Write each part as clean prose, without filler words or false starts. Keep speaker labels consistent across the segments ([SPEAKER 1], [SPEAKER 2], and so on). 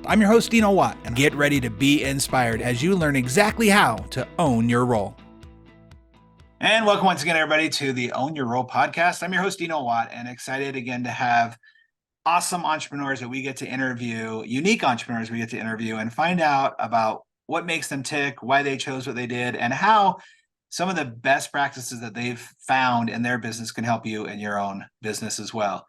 [SPEAKER 1] I'm your host, Dino Watt, and get ready to be inspired as you learn exactly how to own your role. And welcome once again, everybody, to the Own Your Role podcast. I'm your host, Dino Watt, and excited again to have awesome entrepreneurs that we get to interview, unique entrepreneurs we get to interview, and find out about what makes them tick, why they chose what they did, and how some of the best practices that they've found in their business can help you in your own business as well.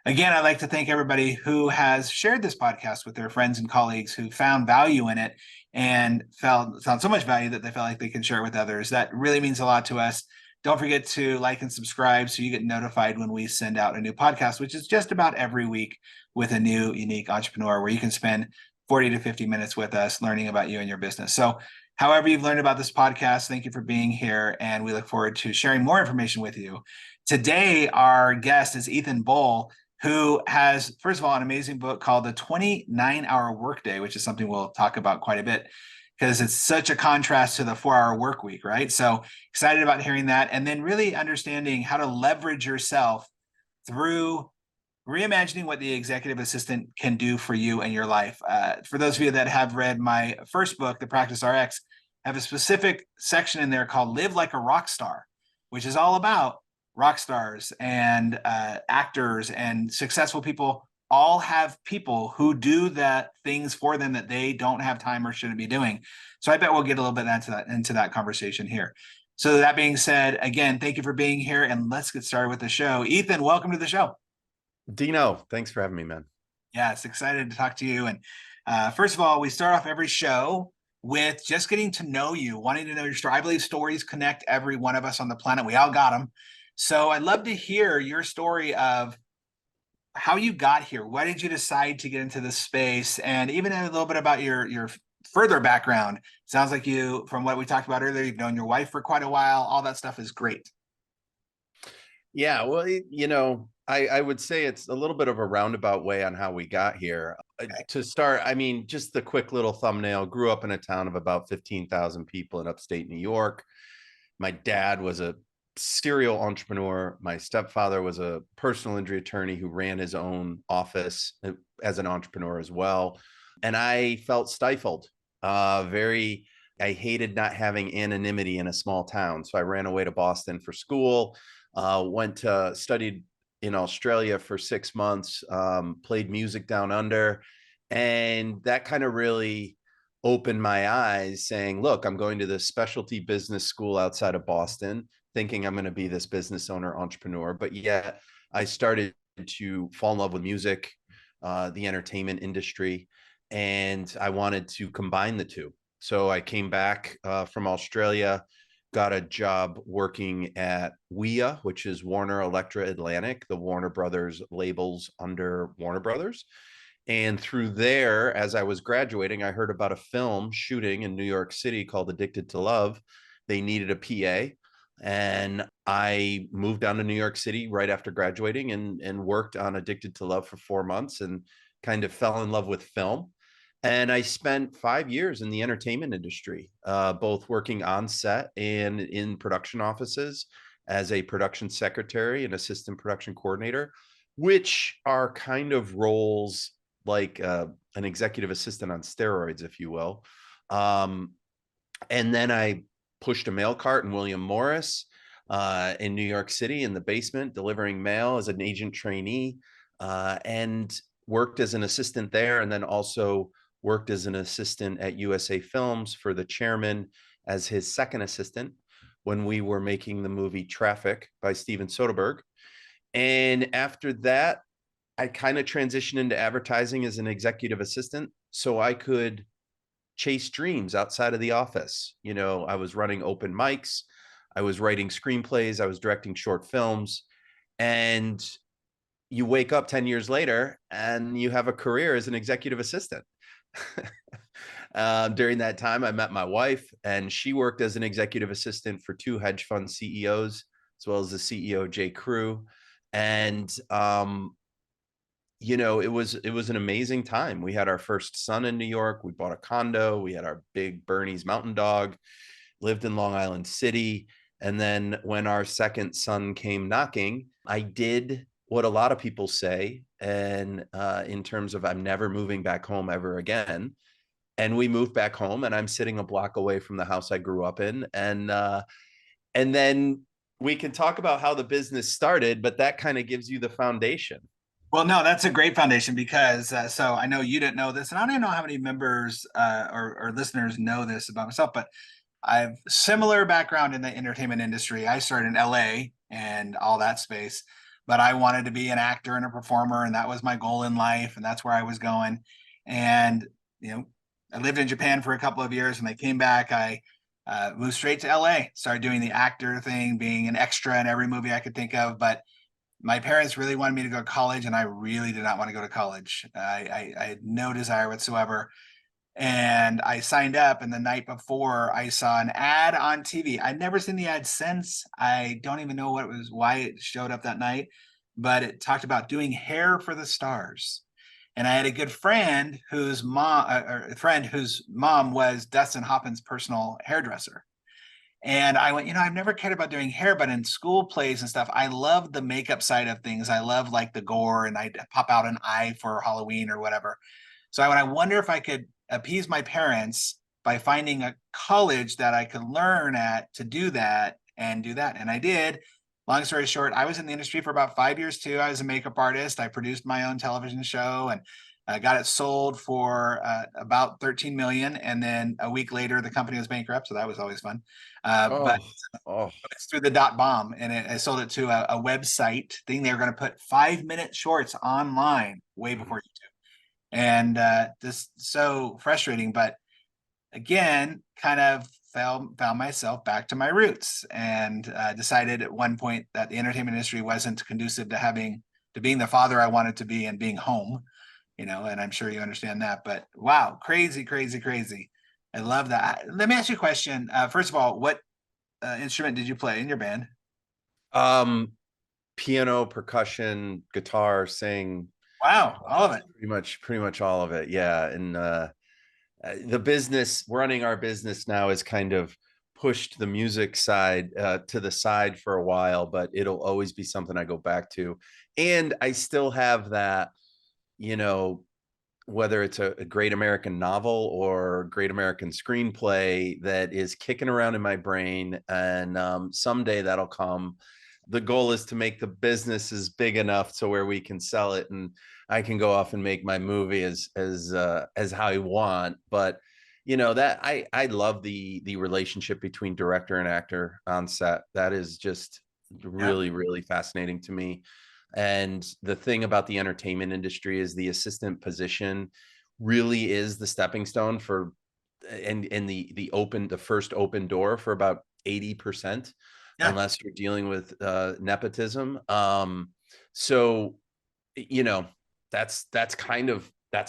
[SPEAKER 1] Again, I'd like to thank everybody who has shared this podcast with their friends and colleagues who found value in it and found so much value that they felt like they can share it with others. That really means a lot to us. Don't forget to like and subscribe so you get notified when we send out a new podcast, which is just about every week with a new unique entrepreneur where you can spend 40 to 50 minutes with us learning about you and your business. So however you've learned about this podcast, thank you for being here, and we look forward to sharing more information with you. Today, our guest is Ethan Bull, who has, first of all, an amazing book called The 29-Hour Workday, which is something we'll talk about quite a bit because it's such a contrast to the 4-hour work week, right? So excited about hearing that, and then really understanding how to leverage yourself through reimagining what the executive assistant can do for you and your life. For those of you that have read my first book, The Practice RX, I have a specific section in there called Live Like a Rock Star, which is all about rock stars and actors and successful people all have people who do that things for them that they don't have time or shouldn't be doing. So I bet we'll get a little bit into that conversation here. So that being said, again, thank you for being here, and let's get started with the show. Ethan, welcome to the show.
[SPEAKER 2] Dino, thanks for having me, man.
[SPEAKER 1] Yeah, it's excited to talk to you. And first of all, we start off every show with just getting to know you, wanting to know your story. I believe stories connect every one of us on the planet. We all got them. So I'd love to hear your story of how you got here. Why did you decide to get into this space? And even a little bit about your further background. Sounds like you, from what we talked about earlier, you've known your wife for quite a while. All that stuff is great.
[SPEAKER 2] Yeah, well, I would say it's a little bit of a roundabout way on how we got here.
[SPEAKER 1] Okay.
[SPEAKER 2] To start, I mean, just the quick little thumbnail, grew up in a town of about 15,000 people in upstate New York. My dad was a serial entrepreneur. My stepfather was a personal injury attorney who ran his own office as an entrepreneur as well. And I felt stifled. I hated not having anonymity in a small town. So I ran away to Boston for school, studied in Australia for 6 months, played music down under. And that kind of really opened my eyes saying, look, I'm going to this specialty business school outside of Boston, thinking I'm going to be this business owner entrepreneur. But yet I started to fall in love with music, the entertainment industry, and I wanted to combine the two. So I came back from Australia, got a job working at WEA, which is Warner Elektra Atlantic, the Warner Brothers labels under Warner Brothers. And through there, as I was graduating, I heard about a film shooting in New York City called Addicted to Love. They needed a PA. And I moved down to New York City right after graduating and worked on Addicted to Love for 4 months and kind of fell in love with film. And I spent 5 years in the entertainment industry, both working on set and in production offices as a production secretary and assistant production coordinator, which are kind of roles like an executive assistant on steroids, if you will. And then I pushed a mail cart in William Morris in New York City in the basement, delivering mail as an agent trainee, and worked as an assistant there, and then also worked as an assistant at USA Films for the chairman as his second assistant when we were making the movie Traffic by Steven Soderbergh. And after that, I kind of transitioned into advertising as an executive assistant so I could chase dreams outside of the office. You know, I was running open mics, I was writing screenplays, I was directing short films, and you wake up 10 years later and you have a career as an executive assistant. During that time, I met my wife, and she worked as an executive assistant for 2 hedge fund CEOs, as well as the CEO, Jay Crew. And it was an amazing time. We had our first son in New York. We bought a condo. We had our big Bernese mountain dog, lived in Long Island City. And then when our second son came knocking, I did what a lot of people say and in terms of I'm never moving back home ever again. And we moved back home, and I'm sitting a block away from the house I grew up in. And then we can talk about how the business started, but that kind of gives you the foundation.
[SPEAKER 1] Well, no, that's a great foundation because so I know you didn't know this, and I don't even know how many members or listeners know this about myself, but I have similar background in the entertainment industry. I started in LA and all that space, but I wanted to be an actor and a performer, and that was my goal in life, and that's where I was going. And you know, I lived in Japan for a couple of years. When I came back, I moved straight to LA, started doing the actor thing, being an extra in every movie I could think of. But my parents really wanted me to go to college, and I really did not want to go to college. I had no desire whatsoever. And I signed up, and the night before I saw an ad on TV. I'd never seen the ad since. I don't even know what it was, why it showed up that night, but it talked about doing hair for the stars. And I had a good friend whose mom was Dustin Hoffman's personal hairdresser. And I went, I've never cared about doing hair, but in school plays and stuff, I love the makeup side of things. I love like the gore, and I'd pop out an eye for Halloween or whatever. So I wonder if I could appease my parents by finding a college that I could learn at to do that and do that. And I did. Long story short, I was in the industry for about 5 years too. I was a makeup artist. I produced my own television show, and I got it sold for about 13 million. And then a week later, the company was bankrupt. So that was always fun. But
[SPEAKER 2] Oh, oh,
[SPEAKER 1] it's through the dot bomb, and I sold it to a website thing. They were going to put 5-minute shorts online way before YouTube. And just so frustrating. But again, kind of found myself back to my roots, and decided at one point that the entertainment industry wasn't conducive to being the father I wanted to be and being home, and I'm sure you understand that. But wow, crazy, crazy, crazy. I love that. Let me ask you a question. First of all, what instrument did you play in your band?
[SPEAKER 2] um, piano, percussion, guitar, sing,
[SPEAKER 1] Wow, all of it.
[SPEAKER 2] pretty much all of it. Yeah. And the business, running our business now is kind of pushed the music side to the side for a while, but it'll always be something I go back to. And I still have that, you know, whether it's a great American novel or great American screenplay that is kicking around in my brain. And someday that'll come. The goal is to make the businesses big enough so where we can sell it, and I can go off and make my movie as how I want. But that I love the relationship between director and actor on set. That is just
[SPEAKER 1] Yeah.
[SPEAKER 2] really, really fascinating to me. And the thing about the entertainment industry is the assistant position really is the stepping stone for and the first open door for about 80%,
[SPEAKER 1] Yeah.
[SPEAKER 2] unless you're dealing with nepotism. So you know, that's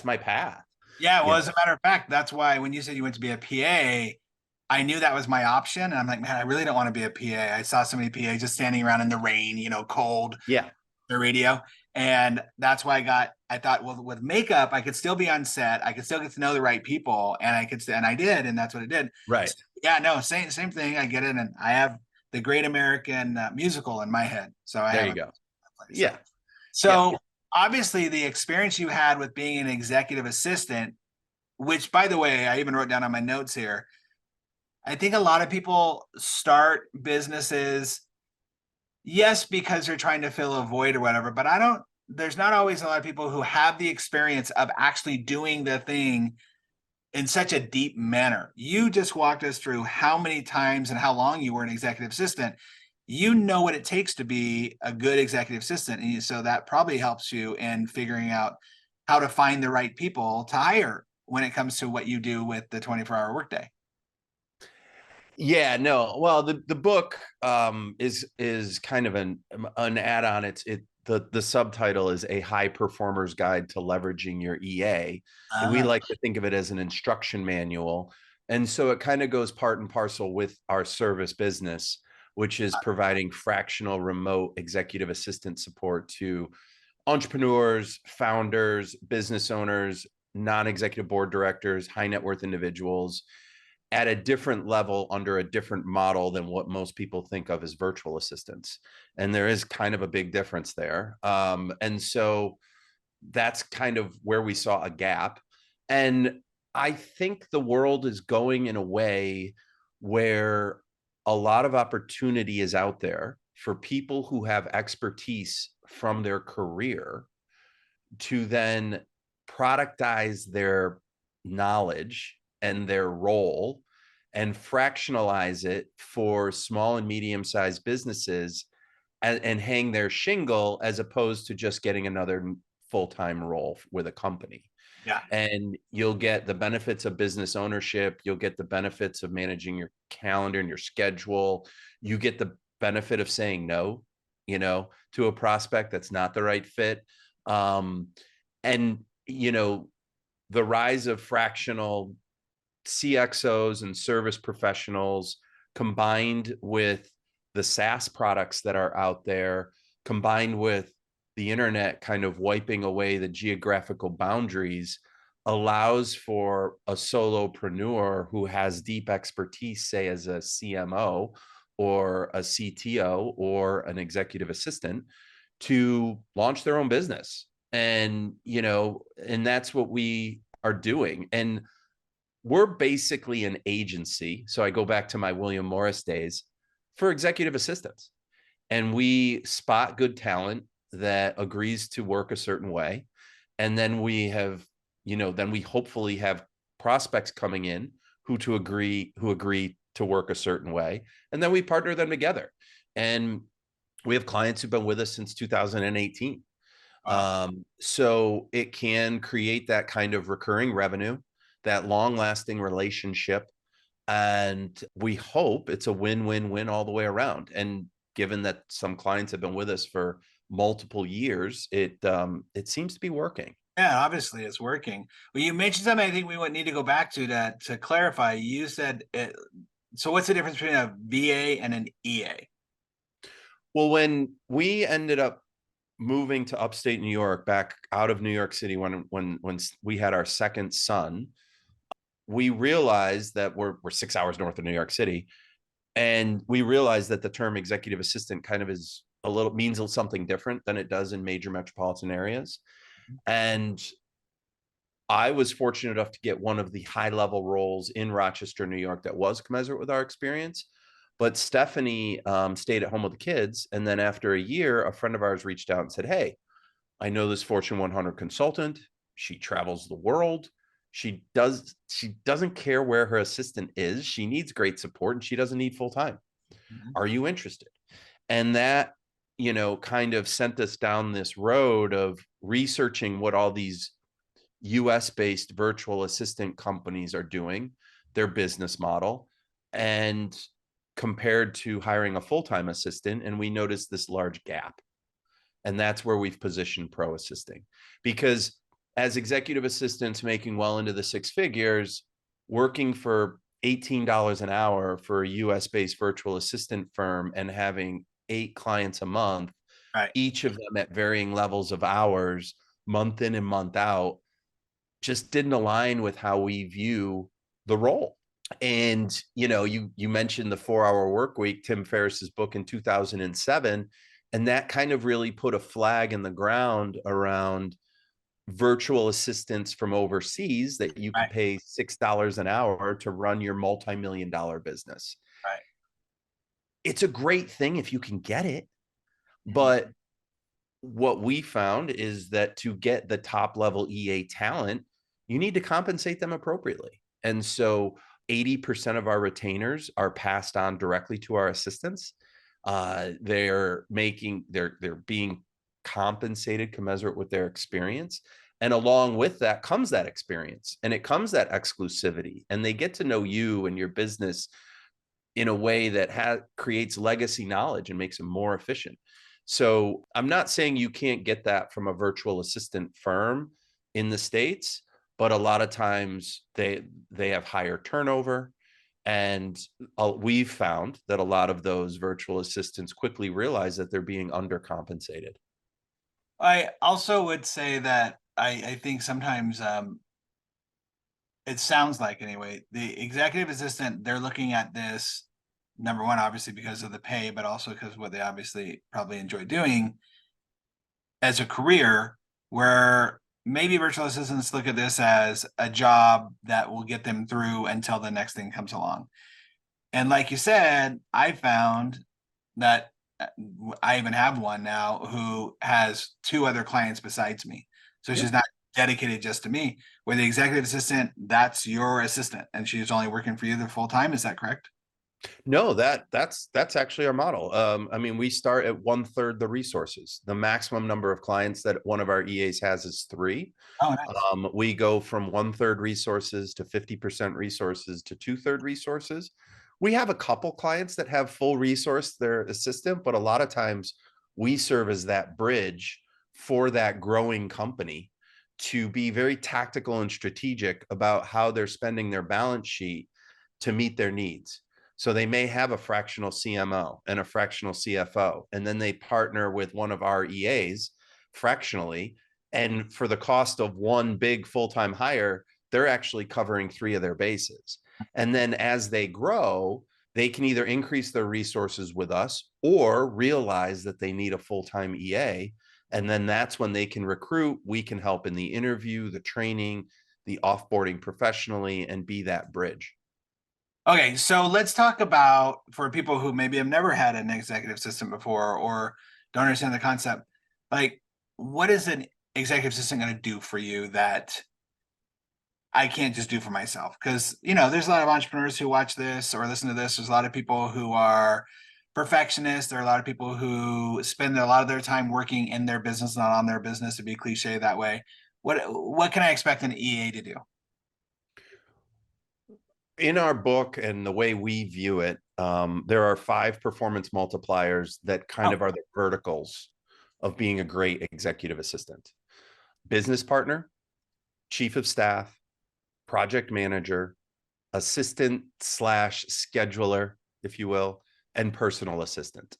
[SPEAKER 2] my path.
[SPEAKER 1] Yeah,
[SPEAKER 2] You
[SPEAKER 1] well,
[SPEAKER 2] know,
[SPEAKER 1] as a matter of fact, that's why when you said you went to be a PA, I knew that was my option. And I'm like, man, I really don't want to be a PA. I saw so many PAs just standing around in the rain, cold,
[SPEAKER 2] yeah,
[SPEAKER 1] the radio. And that's why I thought, well, with makeup, I could still be on set. I could still get to know the right people, and and I did. And that's what it did.
[SPEAKER 2] right.
[SPEAKER 1] So, yeah, no, same thing. I get it. And I have the Great American Musical in my head. So I
[SPEAKER 2] There
[SPEAKER 1] have
[SPEAKER 2] you
[SPEAKER 1] a
[SPEAKER 2] go.
[SPEAKER 1] place.
[SPEAKER 2] Yeah, yeah.
[SPEAKER 1] So obviously, the experience you had with being an executive assistant, which, by the way, I even wrote down on my notes here. I think a lot of people start businesses, yes, because they're trying to fill a void or whatever, but there's not always a lot of people who have the experience of actually doing the thing in such a deep manner. You just walked us through how many times and how long you were an executive assistant. You know what it takes to be a good executive assistant. And so that probably helps you in figuring out how to find the right people to hire when it comes to what you do with the 24-hour workday.
[SPEAKER 2] Yeah, no. Well, the book is kind of an add-on. The subtitle is A High Performer's Guide to Leveraging Your EA. And we
[SPEAKER 1] Ah,
[SPEAKER 2] like to think of it as an instruction manual. And so it kind of goes part and parcel with our service business, which is providing fractional remote executive assistant support to entrepreneurs, founders, business owners, non-executive board directors, high net worth individuals at a different level under a different model than what most people think of as virtual assistants. And there is kind of a big difference there. And so that's kind of where we saw a gap. And I think the world is going in a way where a lot of opportunity is out there for people who have expertise from their career to then productize their knowledge and their role and fractionalize it for small and medium-sized businesses and hang their shingle, as opposed to just getting another full-time role with a company.
[SPEAKER 1] Yeah.
[SPEAKER 2] And you'll get the benefits of business ownership. You'll get the benefits of managing your calendar and your schedule. You get the benefit of saying no, to a prospect that's not the right fit. And, the rise of fractional CXOs and service professionals combined with the SaaS products that are out there, combined with the internet kind of wiping away the geographical boundaries, allows for a solopreneur who has deep expertise, say as a CMO or a CTO or an executive assistant, to launch their own business. And, and that's what we are doing. And we're basically an agency. So I go back to my William Morris days for executive assistants, and we spot good talent that agrees to work a certain way. And then we have, then we hopefully have prospects coming in who agree to work a certain way. And then we partner them together. And we have clients who've been with us since 2018.
[SPEAKER 1] Wow.
[SPEAKER 2] So it can create that kind of recurring revenue, that long-lasting relationship. And we hope it's a win-win-win all the way around. And given that some clients have been with us for multiple years, it seems to be working.
[SPEAKER 1] Yeah, obviously it's working. Well, you mentioned something I think we would need to go back to clarify. You said it, so what's the difference between a VA and an EA?
[SPEAKER 2] Well, when we ended up moving to upstate New York, back out of New York City, when we had our second son, we realized that we're 6 hours north of New York City. And we realized that the term executive assistant kind of means something different than it does in major metropolitan areas. And I was fortunate enough to get one of the high level roles in Rochester, New York, that was commensurate with our experience. But Stephanie stayed at home with the kids. And then after a year, a friend of ours reached out and said, "Hey, I know this Fortune 100 consultant. She travels the world. She doesn't care where her assistant is. She needs great support and she doesn't need full time.
[SPEAKER 1] Mhm.
[SPEAKER 2] Are you interested?" And that, kind of sent us down this road of researching what all these US based virtual assistant companies are doing, their business model, and compared to hiring a full-time assistant. And we noticed this large gap. And that's where we've positioned ProAssisting, because as executive assistants making well into the six figures, working for $18 an hour for a US based virtual assistant firm and having 8 clients a month,
[SPEAKER 1] Right.
[SPEAKER 2] each of them at varying levels of hours, month in and month out, just didn't align with how we view the role. And you mentioned the 4-hour work week, Tim Ferriss's book in 2007, and that kind of really put a flag in the ground around virtual assistants from overseas that you could
[SPEAKER 1] Right.
[SPEAKER 2] pay $6 an hour to run your multi-million-dollar business.
[SPEAKER 1] Right.
[SPEAKER 2] It's a great thing if you can get it,
[SPEAKER 1] Mhm.
[SPEAKER 2] but what we found is that to get the top level EA talent, you need to compensate them appropriately. And so 80% of our retainers are passed on directly to our assistants. They're being compensated commensurate with their experience. And along with that comes that experience, and it comes that exclusivity, and they get to know you and your business in a way that creates legacy knowledge and makes them more efficient. So I'm not saying you can't get that from a virtual assistant firm in the States, but a lot of times they have higher turnover. And we've found that a lot of those virtual assistants quickly realize that they're being undercompensated.
[SPEAKER 1] I also would say that I think sometimes it sounds like anyway, the executive assistant, they're looking at this number one, obviously because of the pay, but also because what they obviously probably enjoy doing as a career. where maybe virtual assistants look at this as a job that will get them through until the next thing comes along. And like you said, I found that I even have one now who has two other clients besides me. So she's
[SPEAKER 2] Yep.
[SPEAKER 1] not dedicated just to me. Where the executive assistant, that's your assistant, and she's only working for you the full time. Is that correct?
[SPEAKER 2] No, that's actually our model. I mean, we start at 1/3 the resources. The maximum number of clients that one of our EAs has is 3.
[SPEAKER 1] Oh, nice.
[SPEAKER 2] We go from 1/3 resources to 50% resources to 2/3 resources. We have a couple clients that have full resource, their assistant, but a lot of times we serve as that bridge for that growing company to be very tactical and strategic about how they're spending their balance sheet to meet their needs. So they may have a fractional CMO and a fractional CFO, and then they partner with one of our EAs fractionally. And for the cost of one big full-time hire, they're actually covering 3 of their bases. And then as they grow, they can either increase their resources with us or realize that they need a full-time EA. And then that's when they can recruit. We can help in the interview, the training, the offboarding professionally, and be that bridge.
[SPEAKER 1] Okay, so let's talk about for people who maybe have never had an executive assistant before or don't understand the concept, like what is an executive assistant going to do for you that I can't just do for myself? Because there's a lot of entrepreneurs who watch this or listen to this. There's a lot of people who are perfectionists. There are a lot of people who spend a lot of their time working in their business, not on their business, to be cliche that way. What can I expect an EA to do?
[SPEAKER 2] In our book and the way we view it, there are 5 performance multipliers that kind
[SPEAKER 1] Oh,
[SPEAKER 2] of are the verticals of being a great executive assistant: business partner, chief of staff, project manager, assistant slash scheduler, if you will, and personal assistant.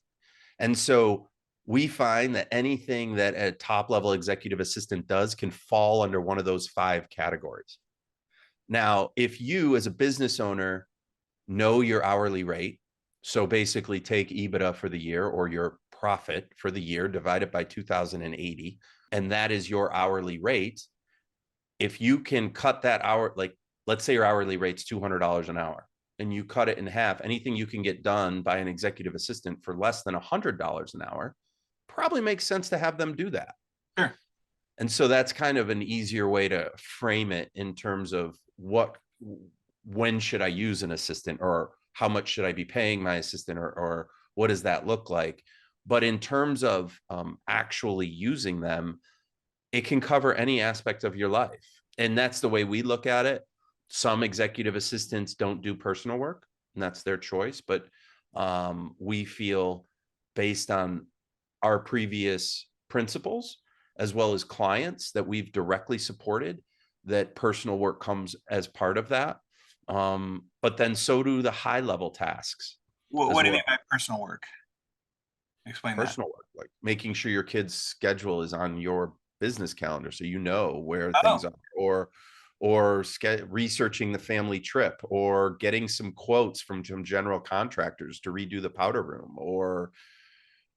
[SPEAKER 2] And so we find that anything that a top level executive assistant does can fall under one of those 5 categories. Now, if you as a business owner know your hourly rate, so basically take EBITDA for the year or your profit for the year, divide it by 2080, and that is your hourly rate. If you can cut that hour, like let's say your hourly rate's $200 an hour, and you cut it in half, anything you can get done by an executive assistant for less than $100 an hour probably makes sense to have them do that.
[SPEAKER 1] sure.
[SPEAKER 2] And so that's kind of an easier way to frame it in terms of when should I use an assistant, or how much should I be paying my assistant, or what does that look like? But in terms of actually using them, it can cover any aspect of your life. And that's the way we look at it. Some executive assistants don't do personal work, and that's their choice. But we feel, based on our previous principles, as well as clients that we've directly supported, that personal work comes as part of that. But then so do the high level tasks
[SPEAKER 1] What
[SPEAKER 2] as
[SPEAKER 1] do you mean
[SPEAKER 2] well.
[SPEAKER 1] by personal work? Explain that.
[SPEAKER 2] Personal work, like making sure your kid's schedule is on your business calendar so you know where
[SPEAKER 1] Oh,
[SPEAKER 2] things are, or researching the family trip, or getting some quotes from some general contractors to redo the powder room, or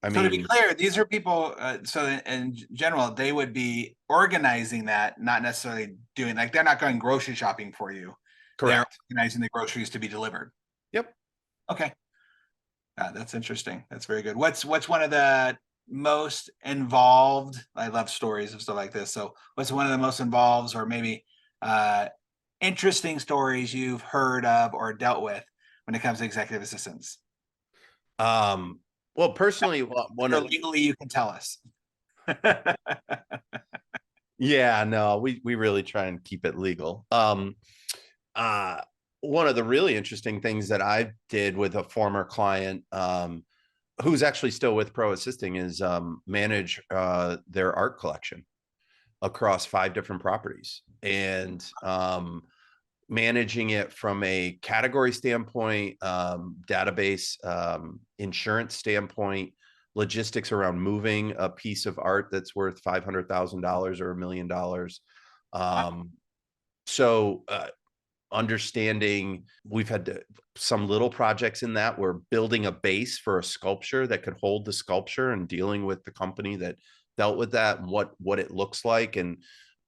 [SPEAKER 2] I
[SPEAKER 1] so to be
[SPEAKER 2] mean,
[SPEAKER 1] clear, these are people. So in general, they would be organizing that, not necessarily doing like they're not going grocery shopping for you. They're
[SPEAKER 2] correct.
[SPEAKER 1] organizing the groceries to be delivered.
[SPEAKER 2] Yep.
[SPEAKER 1] Okay, that's interesting. That's very good. What's one of the most involved? I love stories of stuff like this. So what's one of the most involved, or maybe uh, interesting stories you've heard of or dealt with when it comes to executive assistants?
[SPEAKER 2] Well, personally, one
[SPEAKER 1] Or
[SPEAKER 2] of
[SPEAKER 1] legally, you can tell us.
[SPEAKER 2] yeah, no, we really try and keep it legal. Uh, One of the really interesting things that I did with a former client, who's actually still with ProAssisting, is manage their art collection across 5 different properties, and managing it from a category standpoint, database, insurance standpoint, logistics around moving a piece of art that's worth $500,000 or $1 million. So understanding, we've had some little projects in that we're building a base for a sculpture that could hold the sculpture, and dealing with the company that dealt with that and what it looks like. And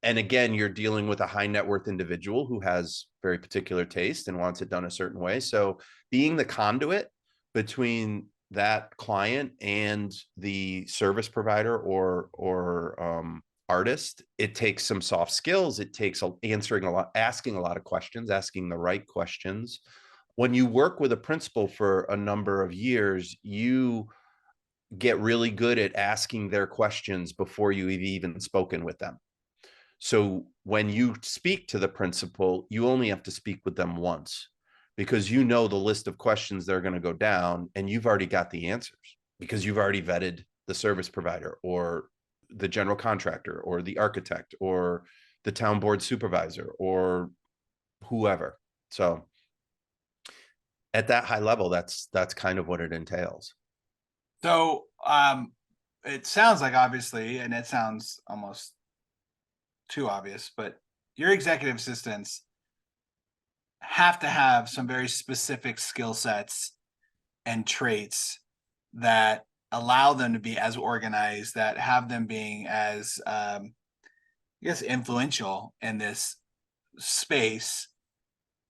[SPEAKER 2] again, you're dealing with a high net worth individual who has very particular taste and wants it done a certain way. So being the conduit between that client and the service provider or artist, it takes some soft skills. It takes answering a lot, asking a lot of questions, asking the right questions. When you work with a principal for a number of years, you get really good at asking their questions before you've even spoken with them. So when you speak to the principal, you only have to speak with them once, because you know the list of questions they're going to go down and you've already got the answers because you've already vetted the service provider or the general contractor or the architect or the town board supervisor or whoever. So at that high level, that's kind of what it entails.
[SPEAKER 1] So it sounds like, obviously, and it sounds almost too obvious, but your executive assistants have to have some very specific skill sets and traits that allow them to be as organized, that have them being as I guess influential in this space.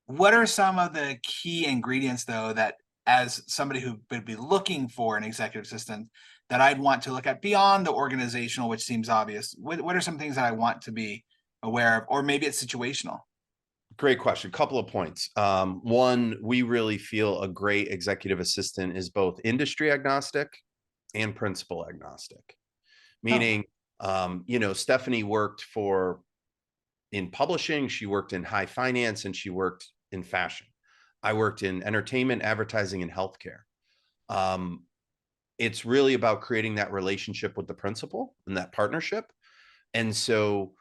[SPEAKER 1] What are some of the key ingredients, though, that as somebody who would be looking for an executive assistant, that I'd want to look at beyond the organizational, which seems obvious? What are some things that I want to be aware of, or maybe it's situational?
[SPEAKER 2] Great question. Couple of points. One, we really feel a great executive assistant is both industry agnostic and principal agnostic.
[SPEAKER 1] Oh,
[SPEAKER 2] Meaning, Stephanie worked in publishing, she worked in high finance, and she worked in fashion. I worked in entertainment, advertising, and healthcare. It's really about creating that relationship with the principal and that partnership. And so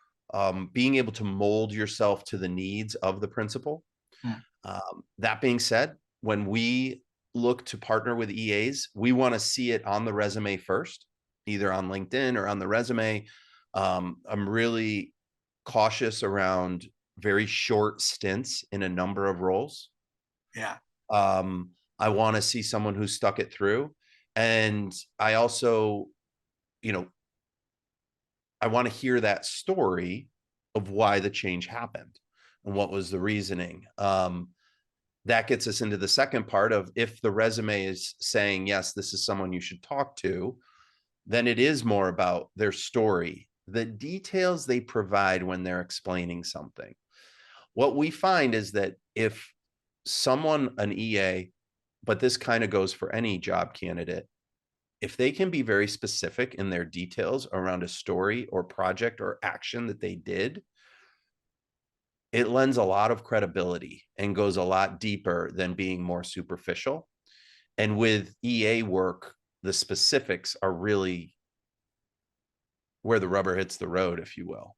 [SPEAKER 2] being able to mold yourself to the needs of the principal.
[SPEAKER 1] hmm,
[SPEAKER 2] That being said, when we look to partner with EAs, we want to see it on the resume first, either on LinkedIn or on the resume. I'm really cautious around very short stints in a number of roles.
[SPEAKER 1] yeah.
[SPEAKER 2] I want to see someone who stuck it through. And I also, you know, I want to hear that story of why the change happened and what was the reasoning. That gets us into the second part of, if the resume is saying, yes, this is someone you should talk to, then it is more about their story, the details they provide when they're explaining something. What we find is that if someone, an EA, but this kind of goes for any job candidate, if they can be very specific in their details around a story or project or action that they did, it lends a lot of credibility and goes a lot deeper than being more superficial. And with EA work, the specifics are really where the rubber hits the road, if you will.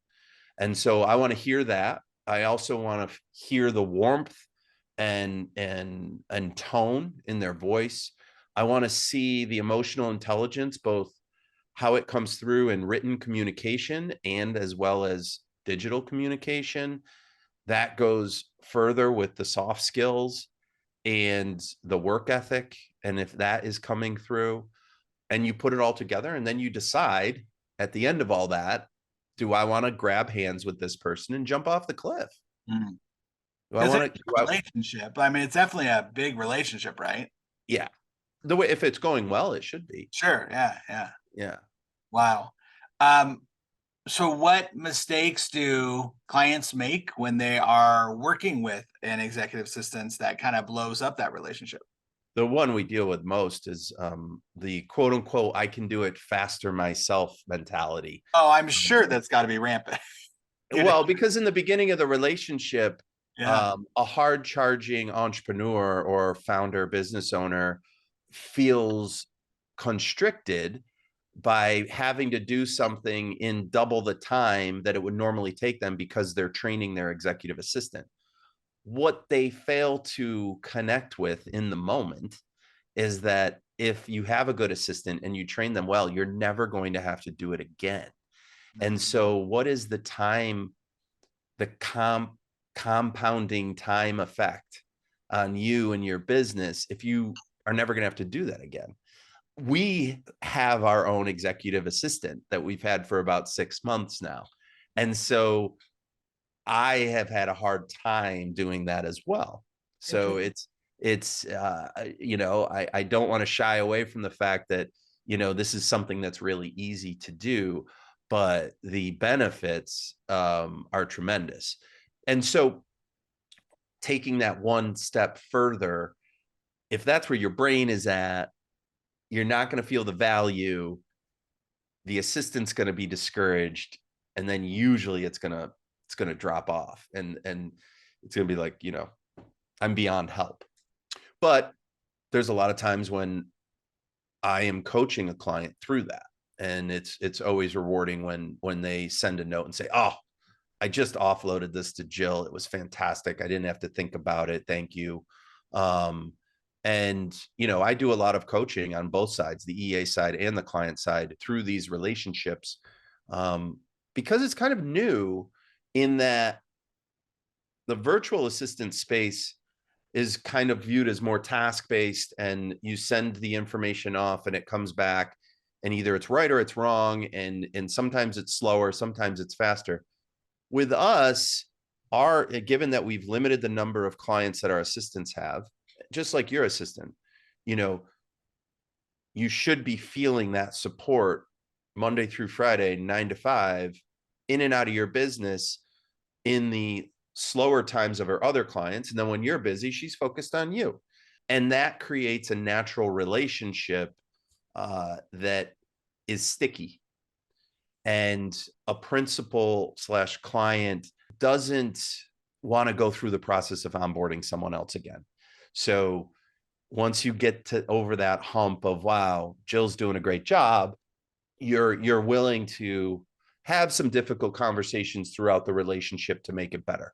[SPEAKER 2] And so I want to hear that. I also want to hear the warmth and tone in their voice. I want to see the emotional intelligence, both how it comes through in written communication and as well as digital communication. That goes further with the soft skills and the work ethic. And if that is coming through, and you put it all together, and then you decide at the end of all that, do I want to grab hands with this person and jump off the cliff?
[SPEAKER 1] Mm.
[SPEAKER 2] Do I
[SPEAKER 1] Because
[SPEAKER 2] want
[SPEAKER 1] it's
[SPEAKER 2] to,
[SPEAKER 1] a relationship. I mean, it's definitely a big relationship, right?
[SPEAKER 2] yeah, the way, if it's going well, it should be.
[SPEAKER 1] Sure. Yeah. Yeah.
[SPEAKER 2] Yeah.
[SPEAKER 1] Wow. Um, so what mistakes do clients make when they are working with an executive assistant that kind of blows up that relationship?
[SPEAKER 2] The one we deal with most is the quote unquote, I can do it faster myself mentality.
[SPEAKER 1] Oh, I'm sure that's got to be rampant.
[SPEAKER 2] Well, because in the beginning of the relationship,
[SPEAKER 1] Yeah.
[SPEAKER 2] a hard charging entrepreneur or founder business owner feels constricted by having to do something in double the time that it would normally take them because they're training their executive assistant. What they fail to connect with in the moment is that if you have a good assistant and you train them well, you're never going to have to do it again. And
[SPEAKER 1] Mhm.
[SPEAKER 2] so what is the time, the compounding time effect on you and your business if you are never going to have to do that again? we have our own executive assistant that we've had for about 6 months now. And so I have had a hard time doing that as well. So
[SPEAKER 1] Interesting.
[SPEAKER 2] I don't want to shy away from the fact that, this is something that's really easy to do, but the benefits are tremendous. And so taking that one step further, if that's where your brain is at, you're not going to feel the value. The assistant's going to be discouraged, and then usually it's going to drop off, and it's going to be like, I'm beyond help. But there's a lot of times when I am coaching a client through that, and it's always rewarding when they send a note and say, "Oh, I just offloaded this to Jill. It was fantastic. I didn't have to think about it. Thank you." And I do a lot of coaching on both sides, the EA side and the client side, through these relationships, because it's kind of new in that the virtual assistant space is kind of viewed as more task-based, and you send the information off and it comes back, and either it's right or it's wrong, and sometimes it's slower, sometimes it's faster. With us, given that we've limited the number of clients that our assistants have, just like your assistant, you should be feeling that support Monday through Friday, 9 to 5, in and out of your business in the slower times of her other clients. And then when you're busy, she's focused on you. And that creates a natural relationship that is sticky. And a principal / client doesn't want to go through the process of onboarding someone else again. So once you get over that hump of, wow, Jill's doing a great job, you're willing to have some difficult conversations throughout the relationship to make it better.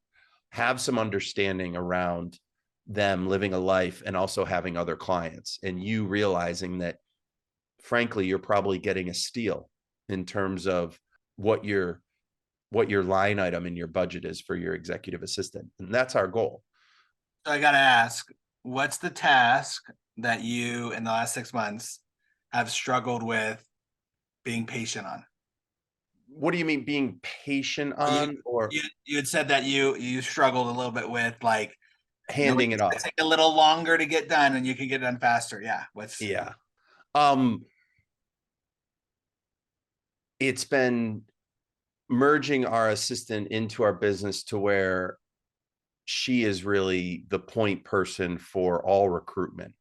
[SPEAKER 2] Have some understanding around them living a life and also having other clients, and you realizing that, frankly, you're probably getting a steal in terms of what your line item in your budget is for your executive assistant. And that's our goal.
[SPEAKER 1] So I got to ask, what's the task that you in the last 6 months have struggled with being patient on?
[SPEAKER 2] What do you mean being patient on? Or
[SPEAKER 1] you had said that you struggled a little bit with, like,
[SPEAKER 2] handing it off.
[SPEAKER 1] Take a little longer to get done and you can get done faster. Yeah.
[SPEAKER 2] Yeah. It's been merging our assistant into our business to where she is really the point person for all recruitment,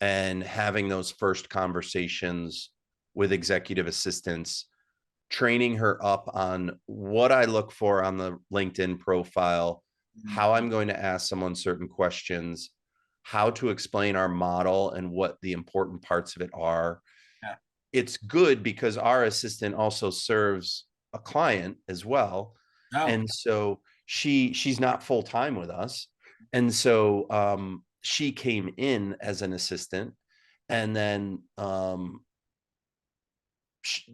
[SPEAKER 2] and having those first conversations with executive assistants, training her up on what I look for on the LinkedIn profile, how I'm going to ask someone certain questions, how to explain our model and what the important parts of it are.
[SPEAKER 1] Yeah.
[SPEAKER 2] It's good because our assistant also serves a client as well.
[SPEAKER 1] Oh.
[SPEAKER 2] And so she's not full-time with us. And so she came in as an assistant, and then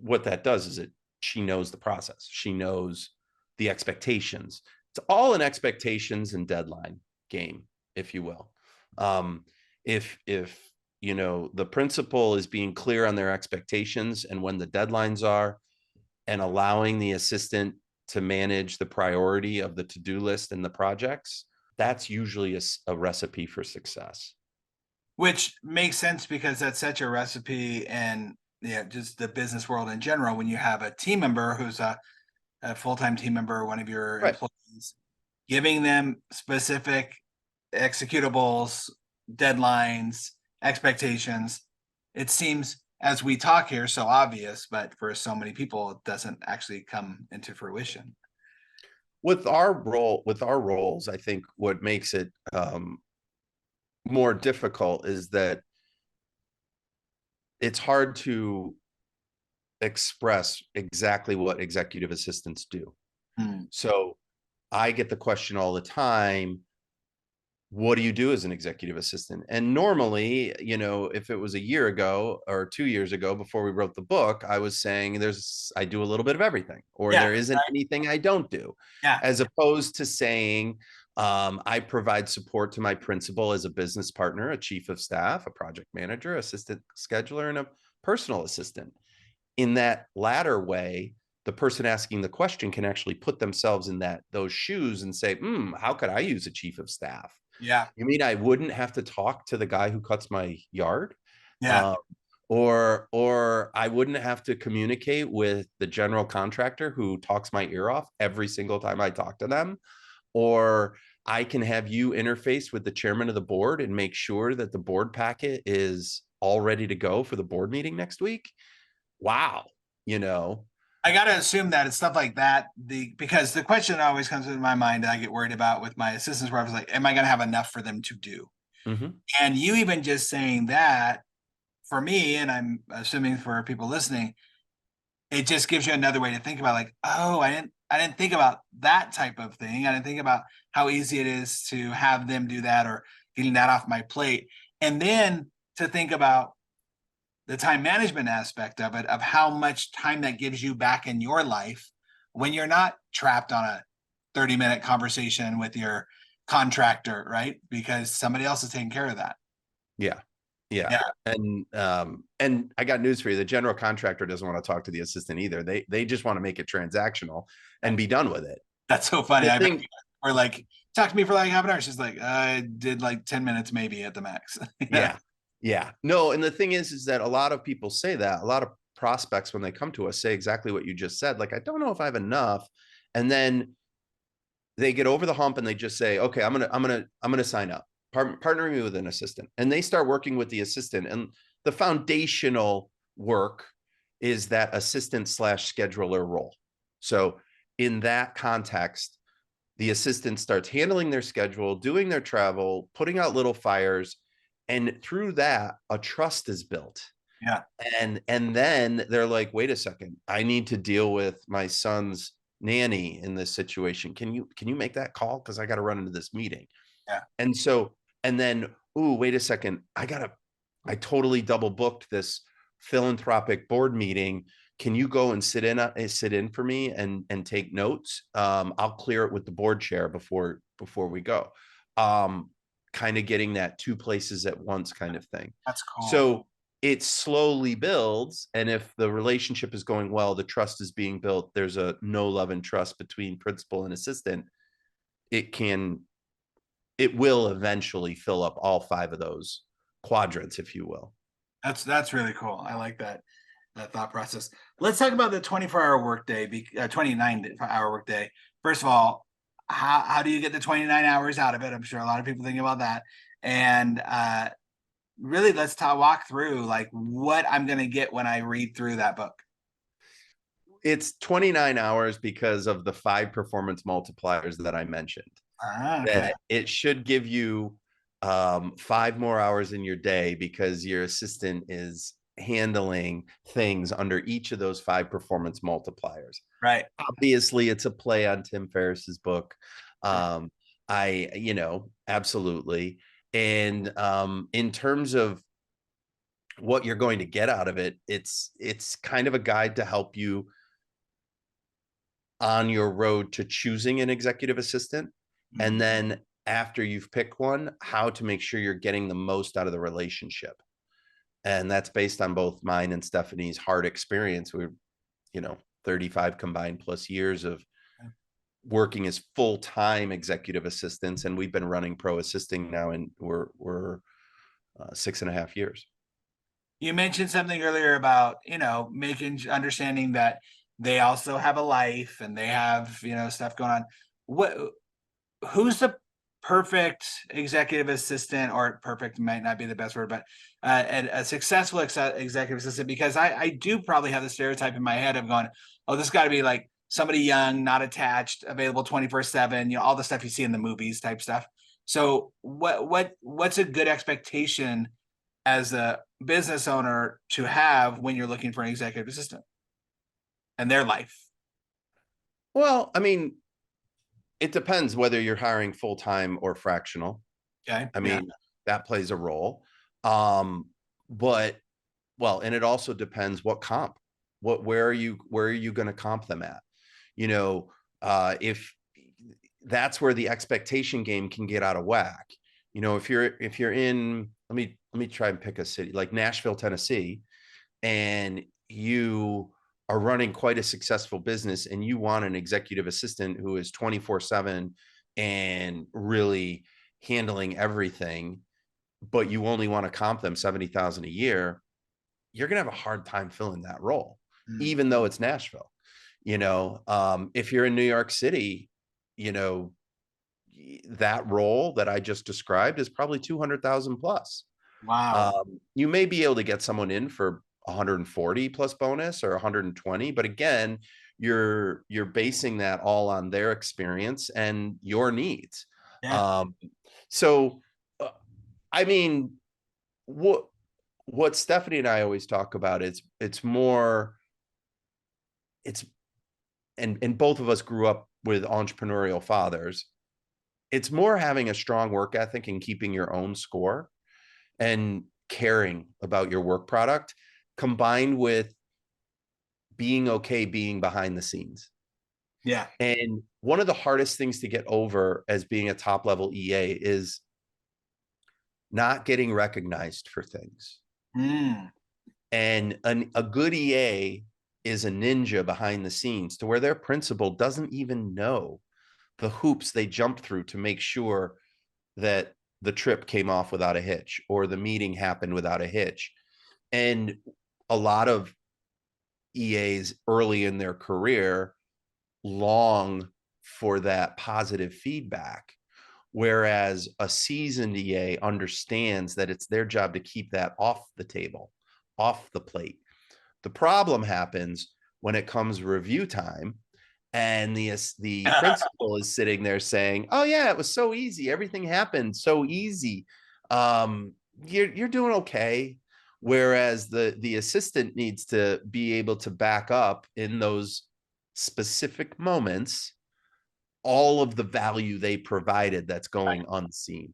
[SPEAKER 2] what that does is she knows the process. She knows the expectations. It's all an expectations and deadline game, if you will. If the principal is being clear on their expectations and when the deadlines are, and allowing the assistant to manage the priority of the to-do list and the projects, that's usually a recipe for success.
[SPEAKER 1] Which makes sense, because that's such a recipe, and just the business world in general. When you have a team member who's a full-time team member, one of your employees, giving them specific executables, deadlines, expectations, it seems, as we talk here, so obvious, but for so many people, it doesn't actually come into fruition.
[SPEAKER 2] With our roles, I think what makes it more difficult is that it's hard to express exactly what executive assistants do. So I get the question all the time, what do you do as an executive assistant? And normally, if it was a year ago or 2 years ago before we wrote the book, I was saying I do a little bit of everything, or
[SPEAKER 1] Yeah,
[SPEAKER 2] there isn't
[SPEAKER 1] right.
[SPEAKER 2] anything I don't do,
[SPEAKER 1] Yeah,
[SPEAKER 2] as opposed to saying, I provide support to my principal as a business partner, a chief of staff, a project manager, assistant scheduler, and a personal assistant. In that latter way, the person asking the question can actually put themselves in those shoes and say, how could I use a chief of staff?
[SPEAKER 1] yeah,
[SPEAKER 2] You mean I wouldn't have to talk to the guy who cuts my yard?
[SPEAKER 1] yeah.
[SPEAKER 2] Uh, or I wouldn't have to communicate with the general contractor who talks my ear off every single time I talk to them? Or I can have you interface with the chairman of the board and make sure that the board packet is all ready to go for the board meeting next week. Wow. You know,
[SPEAKER 1] I got to assume that it's stuff like that. Because the question that always comes into my mind that I get worried about with my assistants, where I was like, am I going to have enough for them to do?
[SPEAKER 2] mhm.
[SPEAKER 1] And you even just saying that for me, and I'm assuming for people listening, it just gives you another way to think about like, oh, I didn't think about that type of thing. I didn't think about how easy it is to have them do that or getting that off my plate. And then to think about the time management aspect of it, of how much time that gives you back in your life when you're not trapped on a 30-minute conversation with your contractor, right? Because somebody else is taking care of that.
[SPEAKER 2] Yeah. Yeah.
[SPEAKER 1] Yeah.
[SPEAKER 2] And I got news for you. The general contractor doesn't want to talk to the assistant either. They just want to make it transactional and be done with it.
[SPEAKER 1] That's so funny.
[SPEAKER 2] The
[SPEAKER 1] I bet
[SPEAKER 2] thing,
[SPEAKER 1] we're like, talk to me for like half an hour. She's like, I did like 10 minutes maybe at the max.
[SPEAKER 2] yeah. Yeah. No, and the thing is that a lot of people say that. A lot of prospects when they come to us say exactly what you just said. Like, I don't know if I have enough. And then they get over the hump and they just say, okay, I'm gonna sign up, partnering me with an assistant, and they start working with the assistant. And the foundational work is that assistant slash scheduler role. So in that context, the assistant starts handling their schedule, doing their travel, putting out little fires, and through that, a trust is built.
[SPEAKER 1] Yeah.
[SPEAKER 2] And then they're like, wait a second, I need to deal with my son's nanny in this situation. Can you make that call, because I got to run into this meeting?
[SPEAKER 1] Yeah.
[SPEAKER 2] And so, and then, ooh, wait a second, I totally double booked this philanthropic board meeting. Can you go and sit in for me and take notes? I'll clear it with the board chair before we go. Kind of getting that two places at once kind of thing.
[SPEAKER 1] That's cool.
[SPEAKER 2] So it slowly builds, and if the relationship is going well, the trust is being built, there's a no love and trust between principal and assistant. It will eventually fill up all five of those quadrants, if you will.
[SPEAKER 1] That's really cool. I like that thought process. Let's talk about the 24-hour workday, 29-hour workday. First of all, how do you get the 29 hours out of it? I'm sure a lot of people think about that. And really, let's walk through like what I'm going to get when I read through that book.
[SPEAKER 2] It's 29 hours because of the 5 performance multipliers that I mentioned.
[SPEAKER 1] Okay.
[SPEAKER 2] That it should give you 5 more hours in your day, because your assistant is handling things under each of those 5 performance multipliers.
[SPEAKER 1] Right.
[SPEAKER 2] Obviously, it's a play on Tim Ferriss's book. Absolutely. And in terms of what you're going to get out of it, it's kind of a guide to help you on your road to choosing an executive assistant. And then after you've picked one, how to make sure you're getting the most out of the relationship. And that's based on both mine and Stephanie's hard experience. We're, 35 combined plus years of working as full-time executive assistants. And we've been running ProAssisting now, and we're 6.5 years.
[SPEAKER 1] You mentioned something earlier about, understanding that they also have a life and they have, stuff going on. Who's the perfect executive assistant, or perfect might not be the best word, but a successful executive assistant? Because I do probably have the stereotype in my head of going, oh, this got to be like somebody young, not attached, available 24/7, all the stuff you see in the movies type stuff. So what's a good expectation as a business owner to have when you're looking for an executive assistant and their life?
[SPEAKER 2] Well, I mean, it depends whether you're hiring full-time or fractional.
[SPEAKER 1] Okay.
[SPEAKER 2] I
[SPEAKER 1] Yeah.
[SPEAKER 2] mean, that plays a role. Um, but well, and it also depends what comp, where are you going to comp them at? You know, if that's where the expectation game can get out of whack. You know, if you're in, let me try and pick a city like Nashville, Tennessee, and you are running quite a successful business and you want an executive assistant who is 24/7 and really handling everything, but you only want to comp them 70,000 a year, you're going to have a hard time filling that role,
[SPEAKER 1] Mm.
[SPEAKER 2] even though it's Nashville. If you're in New York City, you know, that role that I just described is probably 200,000 plus.
[SPEAKER 1] Wow.
[SPEAKER 2] You may be able to get someone in for 140 plus bonus or 120, but again, you're basing that all on their experience and your needs.
[SPEAKER 1] Yeah.
[SPEAKER 2] Um, so, uh, I mean, what Stephanie and I always talk about is it's more it's and both of us grew up with entrepreneurial fathers. It's more having a strong work ethic and keeping your own score and caring about your work product combined with being okay being behind the scenes.
[SPEAKER 1] Yeah.
[SPEAKER 2] And one of the hardest things to get over as being a top level EA is not getting recognized for things.
[SPEAKER 1] Mm.
[SPEAKER 2] And a good EA is a ninja behind the scenes to where their principal doesn't even know the hoops they jump through to make sure that the trip came off without a hitch or the meeting happened without a hitch. And a lot of EAs early in their career long for that positive feedback. Whereas a seasoned EA understands that it's their job to keep that off the table, off the plate. The problem happens when it comes review time and the principal is sitting there saying, "Oh yeah, it was so easy. Everything happened so easy. You're doing okay." Whereas the assistant needs to be able to back up in those specific moments all of the value they provided that's going unseen.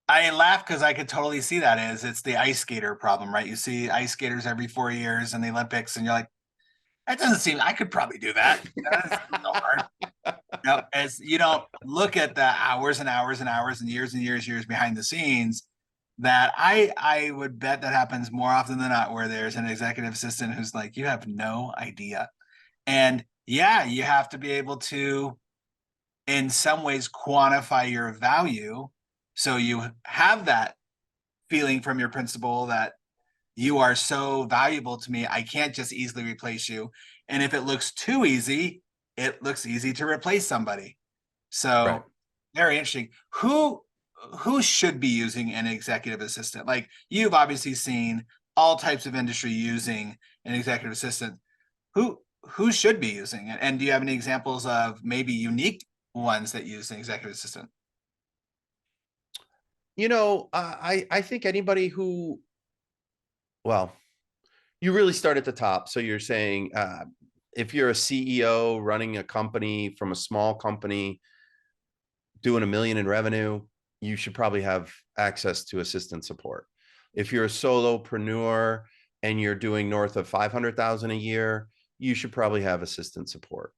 [SPEAKER 1] I laugh because I could totally see that as it's the ice skater problem, right? You see ice skaters every 4 years in the Olympics, and you're like, that doesn't seem. I could probably do that. That's so hard. No, as you don't look at the hours and hours and hours and years behind the scenes, that I would bet that happens more often than not, where there's an executive assistant who's like, you have no idea, and yeah, you have to be able to, in some ways, quantify your value, so you have that feeling from your principal that you are so valuable to me, I can't just easily replace you. And if it looks too easy, it looks easy to replace somebody.
[SPEAKER 2] Right.
[SPEAKER 1] So very interesting. Who should be using an executive assistant? Like, you've obviously seen all types of industry using an executive assistant. Who should be using it? And do you have any examples of maybe unique ones that use an executive assistant?
[SPEAKER 2] I think anybody who, well, you really start at the top. So you're saying if you're a CEO running a company from a small company doing 1 million in revenue, you should probably have access to assistant support. If you're a solopreneur and you're doing north of 500,000 a year, you should probably have assistant support.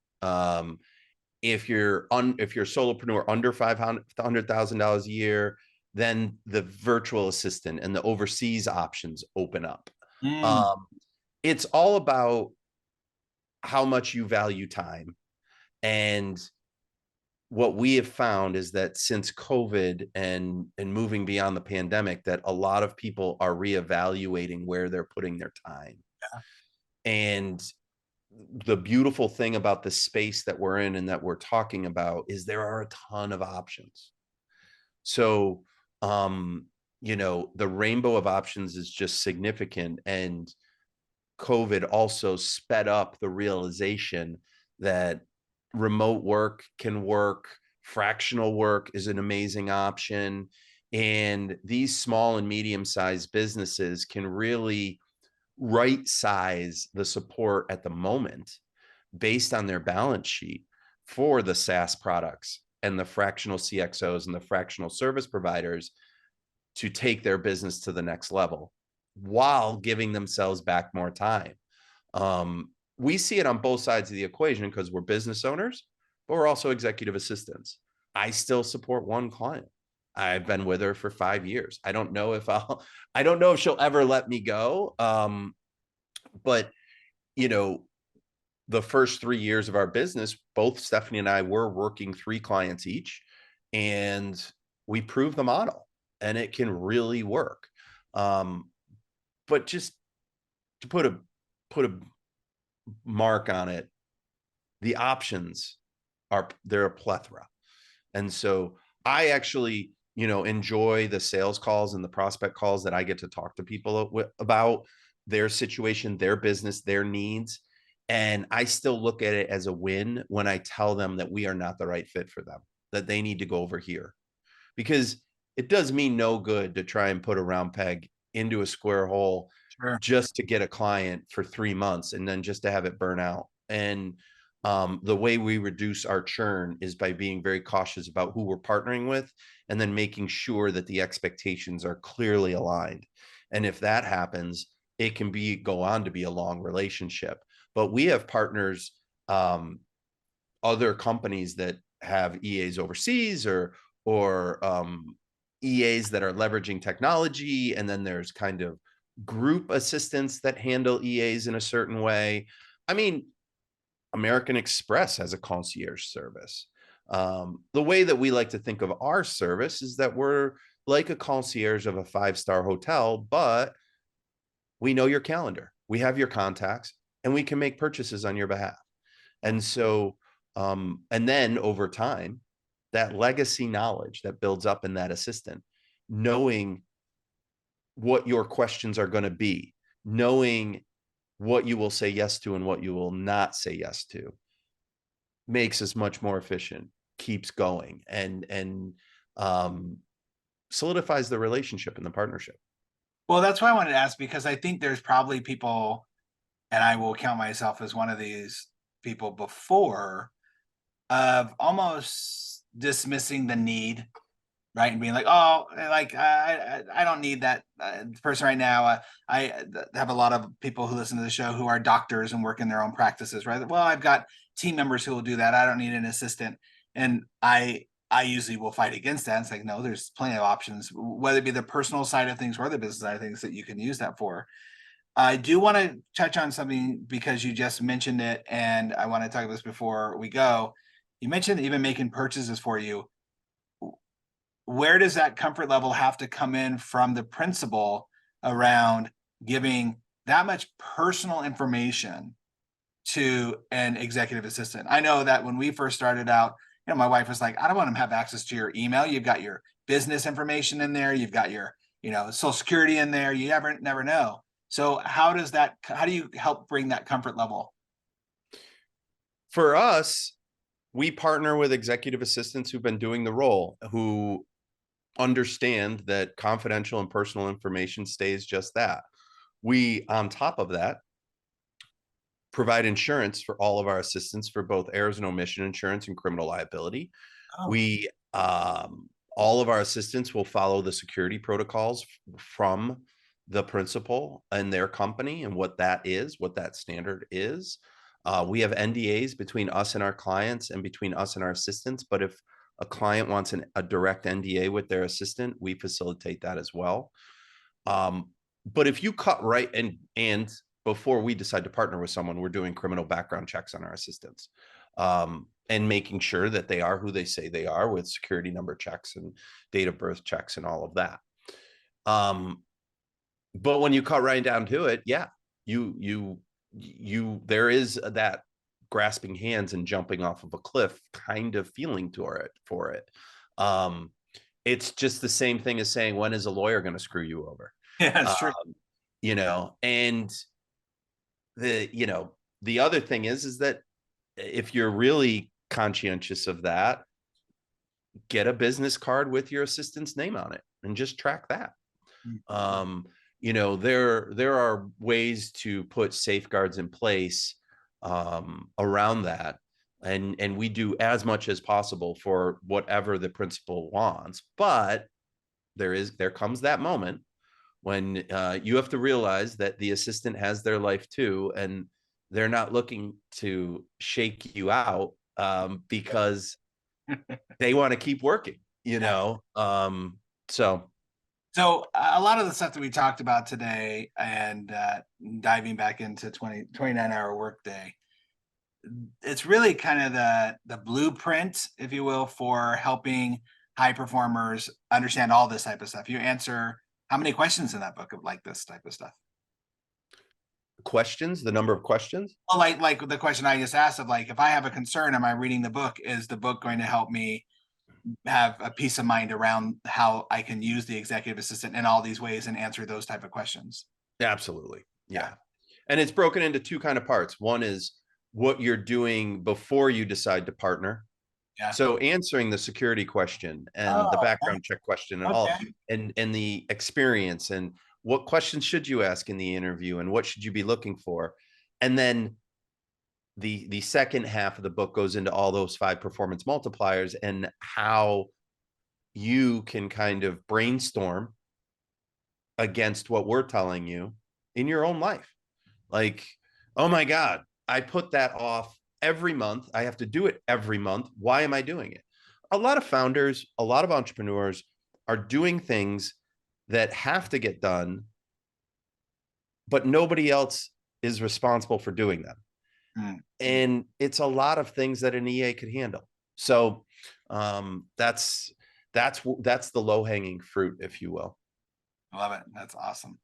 [SPEAKER 2] If you're a solopreneur under $500,000 a year, then the virtual assistant and the overseas options open up.
[SPEAKER 1] Mm,
[SPEAKER 2] Um, it's all about how much you value time. And what we have found is that since COVID and moving beyond the pandemic, that a lot of people are reevaluating where they're putting their time. And the beautiful thing about the space that we're in and that we're talking about is there are a ton of options. So, the rainbow of options is just significant. And COVID also sped up the realization that remote work can work, fractional work is an amazing option. And these small and medium sized businesses can really right size the support at the moment based on their balance sheet for the SaaS products and the fractional CXOs and the fractional service providers to take their business to the next level while giving themselves back more time. We see it on both sides of the equation because we're business owners, but we're also executive assistants. I still support one client. I've been with her for 5 years. I don't know if she'll ever let me go. But you know, the first 3 years of our business, both Stephanie and I were working 3 clients each, and we proved the model, and it can really work. But just to put a mark on it, the options they're a plethora. And so I actually, enjoy the sales calls and the prospect calls that I get to talk to people about their situation, their business, their needs. And I still look at it as a win when I tell them that we are not the right fit for them, that they need to go over here. Because it does me no good to try and put a round peg into a square hole.
[SPEAKER 1] Sure.
[SPEAKER 2] Just to get a client for 3 months and then just to have it burn out. And the way we reduce our churn is by being very cautious about who we're partnering with, and then making sure that the expectations are clearly aligned. And if that happens, it can go on to be a long relationship. But we have partners, other companies that have EAs overseas, or EAs that are leveraging technology, and then there's kind of group assistants that handle EAs in a certain way. I mean, American Express has a concierge service. The way that we like to think of our service is that we're like a concierge of a 5-star hotel, but we know your calendar, we have your contacts, and we can make purchases on your behalf. And so, and then over time, that legacy knowledge that builds up in that assistant, knowing what your questions are going to be, knowing what you will say yes to and what you will not say yes to, makes us much more efficient, keeps going, and solidifies the relationship and the partnership.
[SPEAKER 1] Well, that's why I wanted to ask, because I think there's probably people, and I will count myself as one of these people before, of almost dismissing the need, right? And being like, oh, like I don't need that person right now. I have a lot of people who listen to the show who are doctors and work in their own practices, right? Well, I've got team members who will do that. I don't need an assistant. And I usually will fight against that. It's like, no, there's plenty of options, whether it be the personal side of things or the business side of things, that you can use that for. I do want to touch on something because you just mentioned it, and I want to talk about this before we go. You mentioned even making purchases for you. Where does that comfort level have to come in from the principal around giving that much personal information to an executive assistant? I know that when we first started out, my wife was like, I don't want to have access to your email. You've got your business information in there. You've got your, social security in there. You never know. So how do you help bring that comfort level?
[SPEAKER 2] For us, we partner with executive assistants who've been doing the role, who understand that confidential and personal information stays just that. We, on top of that, provide insurance for all of our assistants for both errors and omission insurance and criminal liability.
[SPEAKER 1] Oh.
[SPEAKER 2] We, all of our assistants will follow the security protocols from the principal and their company, and what that standard is. We have NDAs between us and our clients and between us and our assistants, but if a client wants a direct NDA with their assistant, we facilitate that as well. But if you cut right, and before we decide to partner with someone, we're doing criminal background checks on our assistants, and making sure that they are who they say they are, with security number checks and date of birth checks and all of that. But when you cut right down to it, yeah, there is that grasping hands and jumping off of a cliff kind of feeling for it. It's just the same thing as saying, when is a lawyer going to screw you over?
[SPEAKER 1] Yeah, that's true.
[SPEAKER 2] And the other thing is that if you're really conscientious of that, get a business card with your assistant's name on it and just track that. There are ways to put safeguards in place around that and we do as much as possible for whatever the principal wants. But there comes that moment when you have to realize that the assistant has their life too, and they're not looking to shake you out because they want to keep working, you
[SPEAKER 1] Yeah.
[SPEAKER 2] know. So
[SPEAKER 1] So a lot of the stuff that we talked about today and diving back into 29-hour workday, it's really kind of the blueprint, if you will, for helping high performers understand all this type of stuff. You answer how many questions in that book of like this type of stuff?
[SPEAKER 2] questions, the number of questions.
[SPEAKER 1] Well, like the question I just asked of like, if I have a concern, am I reading the book? Is the book going to help me have a peace of mind around how I can use the executive assistant in all these ways and answer those type of questions?
[SPEAKER 2] Absolutely.
[SPEAKER 1] Yeah.
[SPEAKER 2] Yeah. And it's broken into two kind of parts. One is what you're doing before you decide to partner.
[SPEAKER 1] Yeah.
[SPEAKER 2] So answering the security question and the
[SPEAKER 1] Oh,
[SPEAKER 2] background check question and all,
[SPEAKER 1] okay.
[SPEAKER 2] and the experience and what questions should you ask in the interview and what should you be looking for. And then the second half of the book goes into all those 5 performance multipliers and how you can kind of brainstorm against what we're telling you in your own life. Like, oh my God, I put that off every month. I have to do it every month. Why am I doing it? A lot of founders, a lot of entrepreneurs are doing things that have to get done, but nobody else is responsible for doing them.
[SPEAKER 1] Mm.
[SPEAKER 2] And it's a lot of things that an EA could handle. So that's the low hanging fruit, if you will.
[SPEAKER 1] I love it. That's awesome.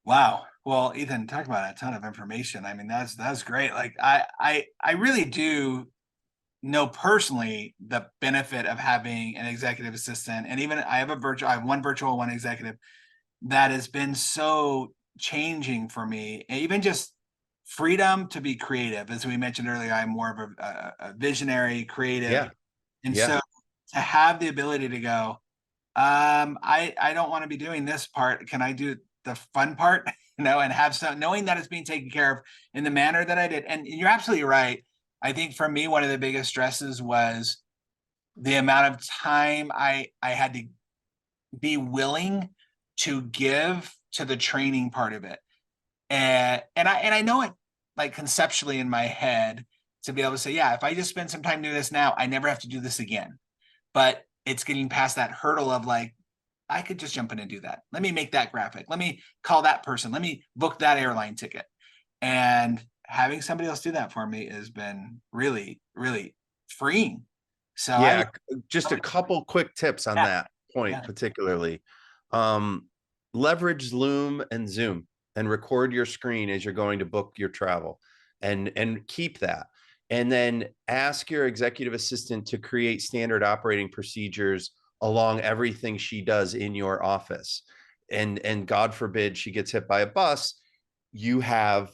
[SPEAKER 1] Wow. Well, Ethan, talk about a ton of information. I mean, that's great. Like I really do know personally the benefit of having an executive assistant. And even I have one virtual, one executive that has been so changing for me. And even just freedom to be creative. As we mentioned earlier, I'm more of a visionary, creative.
[SPEAKER 2] Yeah.
[SPEAKER 1] And
[SPEAKER 2] Yeah.
[SPEAKER 1] so to have the ability to go, I don't want to be doing this part. Can I do the fun part? And have some knowing that it's being taken care of in the manner that I did. And you're absolutely right. I think for me, one of the biggest stresses was the amount of time I had to be willing to give to the training part of it. And I know it like conceptually in my head to be able to say, yeah, if I just spend some time doing this now, I never have to do this again. But it's getting past that hurdle of like, I could just jump in and do that. Let me make that graphic. Let me call that person. Let me book that airline ticket. And having somebody else do that for me has been really, really freeing. So I
[SPEAKER 2] Yeah,
[SPEAKER 1] love
[SPEAKER 2] just a couple quick tips on
[SPEAKER 1] that.
[SPEAKER 2] that point
[SPEAKER 1] Yeah.
[SPEAKER 2] particularly. Um, Leverage Loom and Zoom and record your screen as you're going to book your travel and keep that. And then ask your executive assistant to create standard operating procedures along everything she does in your office. And God forbid she gets hit by a bus, you have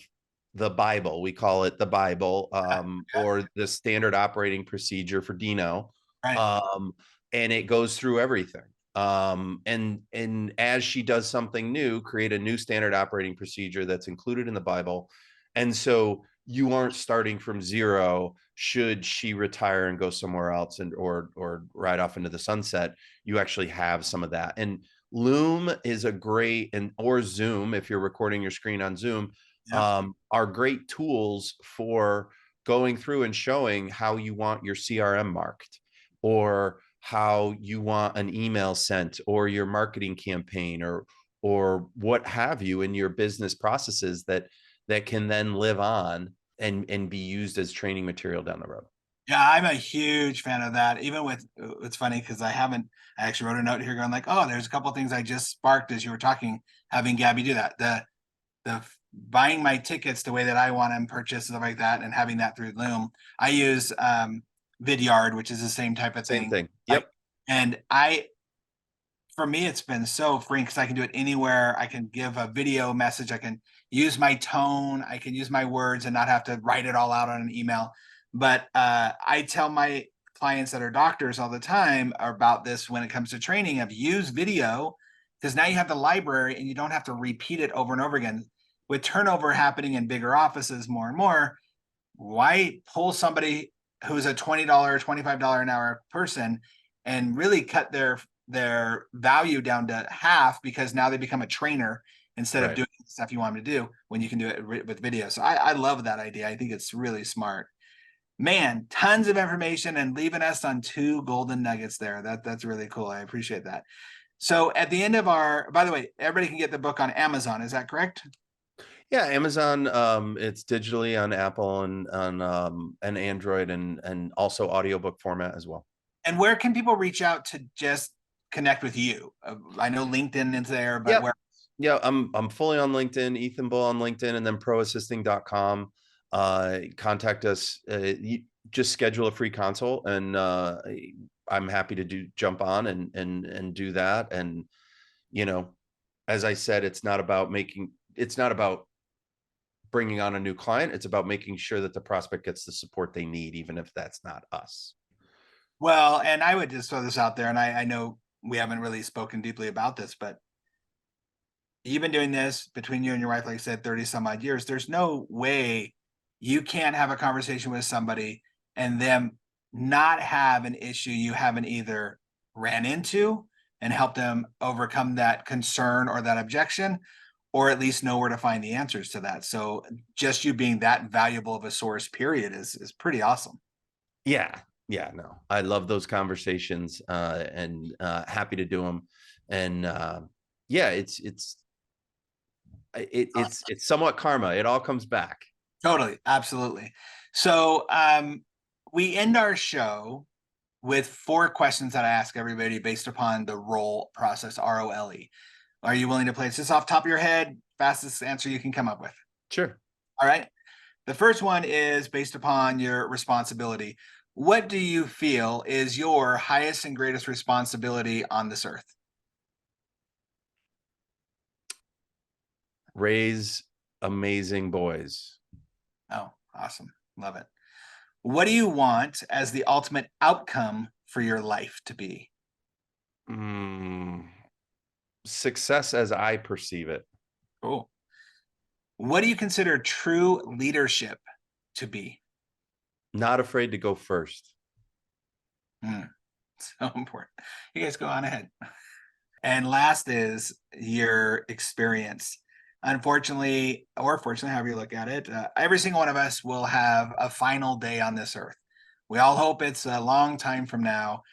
[SPEAKER 2] the Bible. We call it the Bible,
[SPEAKER 1] Yeah.
[SPEAKER 2] or the standard operating procedure for Dino.
[SPEAKER 1] Right.
[SPEAKER 2] Um, and it goes through everything. And as she does something new, create a new standard operating procedure that's included in the Bible. And so you aren't starting from zero should she retire and go somewhere else and or ride off into the sunset. You actually have some of that. And Loom is a great, and or Zoom, if you're recording your screen on Zoom,
[SPEAKER 1] Yep.
[SPEAKER 2] are great tools for going through and showing how you want your CRM marked, or how you want an email sent, or your marketing campaign, or what have you in your business processes that can then live on and be used as training material down the road.
[SPEAKER 1] Yeah, I'm a huge fan of that. Even with it's funny because I actually wrote a note here going like, oh, there's a couple of things I just sparked as you were talking, having Gabby do that. The buying my tickets the way that I want them purchased, stuff like that, and having that through Loom. I use Vidyard, which is the same type of
[SPEAKER 2] Same
[SPEAKER 1] thing.
[SPEAKER 2] thing.
[SPEAKER 1] Like,
[SPEAKER 2] Yep.
[SPEAKER 1] and for me, it's been so freeing because I can do it anywhere. I can give a video message. I can use my tone. I can use my words and not have to write it all out on an email. But I tell my clients that are doctors all the time about this when it comes to training of use video because now you have the library and you don't have to repeat it over and over again. With turnover happening in bigger offices more and more, why pull somebody who's a $20, $25 an hour person and really cut their value down to half because now they become a trainer instead of
[SPEAKER 2] Right.
[SPEAKER 1] doing the stuff you want them to do when you can do it with video. So I love that idea. I think it's really smart. Man, tons of information and leaving us on 2 golden nuggets there. That's really cool. I appreciate that. So at the end of by the way, everybody can get the book on Amazon. Is that correct?
[SPEAKER 2] Yeah, Amazon. It's digitally on Apple and on and Android and also audiobook format as well.
[SPEAKER 1] And where can people reach out to just connect with you? I know LinkedIn is there, but
[SPEAKER 2] Yeah.
[SPEAKER 1] where?
[SPEAKER 2] Yeah, I'm fully on LinkedIn, Ethan Bull on LinkedIn, and then proassisting.com. Contact us. Just schedule a free consult, and I'm happy to jump on and do that. And as I said, it's not about bringing on a new client. It's about making sure that the prospect gets the support they need, even if that's not us.
[SPEAKER 1] Well, and I would just throw this out there, and I know we haven't really spoken deeply about this, but you've been doing this between you and your wife, like I said, 30 some odd years. There's no way you can't have a conversation with somebody and them not have an issue you haven't either ran into and help them overcome that concern or that objection, or at least know where to find the answers to that. So just you being that valuable of a source, period, is pretty awesome.
[SPEAKER 2] Yeah. Yeah, no, I love those conversations, and happy to do them. And yeah, it's somewhat karma. It all comes back.
[SPEAKER 1] Totally, absolutely. So we end our show with 4 questions that I ask everybody based upon the role process, ROLE. Are you willing to place this off the top of your head? Fastest answer you can come up with.
[SPEAKER 2] Sure.
[SPEAKER 1] All right. The first one is based upon your responsibility. What do you feel is your highest and greatest responsibility on this earth?
[SPEAKER 2] Raise amazing boys.
[SPEAKER 1] Oh, awesome. Love it. What do you want as the ultimate outcome for your life to be?
[SPEAKER 2] Success as I perceive it.
[SPEAKER 1] Cool. What do you consider true leadership to be?
[SPEAKER 2] Not afraid to go first.
[SPEAKER 1] So important. You guys go on ahead. And last is your experience. Unfortunately, or fortunately, however you look at it, every single one of us will have a final day on this earth. We all hope it's a long time from now,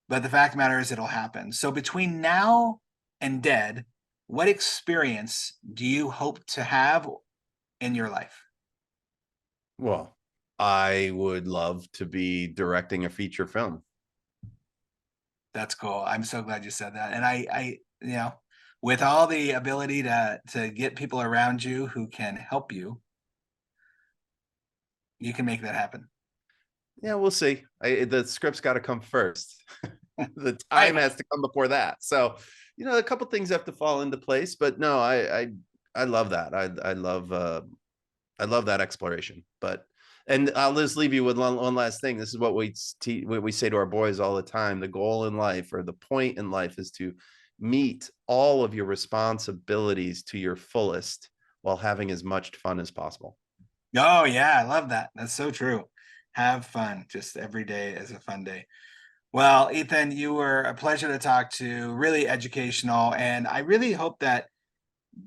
[SPEAKER 1] but the fact of the matter is it'll happen. So between now and dead, what experience do you hope to have in your life?
[SPEAKER 2] Well, I would love to be directing a feature film.
[SPEAKER 1] That's cool. I'm so glad you said that. And with all the ability to get people around you who can help you, you can make that happen.
[SPEAKER 2] Yeah, we'll see. The script's got to come first. The
[SPEAKER 1] Right.
[SPEAKER 2] time has to come before that. So, a couple things have to fall into place. But no, I love that. I love that exploration. And I'll just leave you with one last thing. This is what we say to our boys all the time. The goal in life, or the point in life, is to meet all of your responsibilities to your fullest while having as much fun as possible.
[SPEAKER 1] Oh, yeah. I love that. That's so true. Have fun. Just every day is a fun day. Well, Ethan, you were a pleasure to talk to, really educational. And I really hope that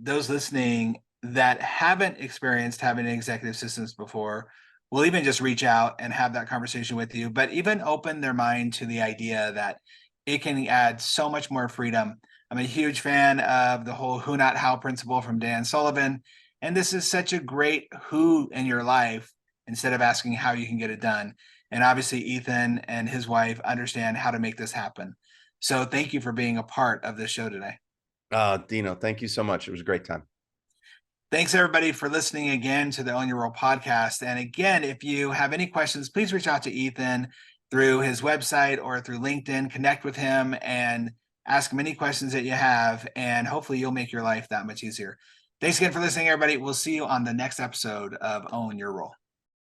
[SPEAKER 1] those listening that haven't experienced having executive assistants before will even just reach out and have that conversation with you, but even open their mind to the idea that it can add so much more freedom. I'm a huge fan of the whole who, not how principle from Dan Sullivan. And this is such a great who in your life instead of asking how you can get it done. And obviously, Ethan and his wife understand how to make this happen. So thank you for being a part of this show today.
[SPEAKER 2] Dino, thank you so much. It was a great time.
[SPEAKER 1] Thanks, everybody, for listening again to the Own Your Role podcast. And again, if you have any questions, please reach out to Ethan through his website or through LinkedIn. Connect with him and ask him any questions that you have, and hopefully you'll make your life that much easier. Thanks again for listening, everybody. We'll see you on the next episode of Own Your Role.